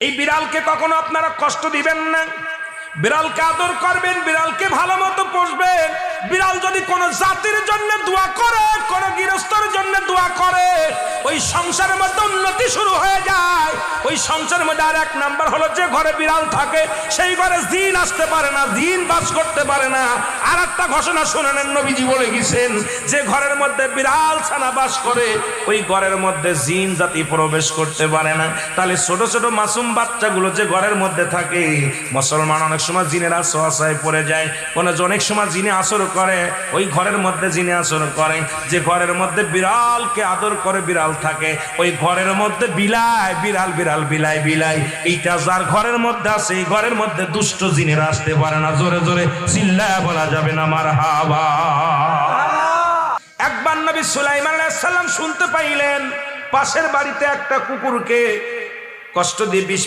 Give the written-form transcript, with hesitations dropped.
এই বিড়ালকে কখনো আপনারা কষ্ট দিবেন না, বিড়ালকে আদর করবেন, বিড়ালকে ভালো মতো পুষবেন। বিড়াল যদি কোনো জাতির জন্য দোয়া করে, কোন গৃহস্থর জন্য দোয়া করে, ওই সংসারের মধ্যে উন্নতি শুরু হয়ে যায়। ওই সংসারের মধ্যে আর এক নাম্বার হলো, যে ঘরে বিড়াল থাকে সেই ঘরে জিন আসতে পারে না, জিন বাস করতে পারে না। আর একটা ঘোষণা শুনে নেন, নবীজি বলে গেছেন, যে ঘরের মধ্যে বিড়াল ছানা বাস করে ওই ঘরের মধ্যে জিন জাতি প্রবেশ করতে পারে না। তাহলে ছোট ছোট মাসুম বাচ্চাগুলো যে ঘরের মধ্যে থাকে, মুসলমান অনেক সময় জিনের আশ্রয় পড়ে যায়, অনেক সময় জিনে আসর করে, ওই ঘরের মধ্যে জিনে আসর করে। যে ঘরের মধ্যে বিড়ালকে আদর করে বিড়াল থাকে, ওই ঘরের মধ্যে বিলাই বিড়াল বিড়াল বিলাই বিলাই, এইটা যার ঘরের মধ্যে আছে এই ঘরের মধ্যে দুষ্ট জিনেরা আসতে পারে না। জোরে জোরে চিল্লায় বলা যাবে না মারহাবা। একবার নবী সুলাইমান আলাইহিস সালাম শুনতে পাইলেন পাশের বাড়িতে একটা কুকুরকে কষ্ট দিয়ে বিষ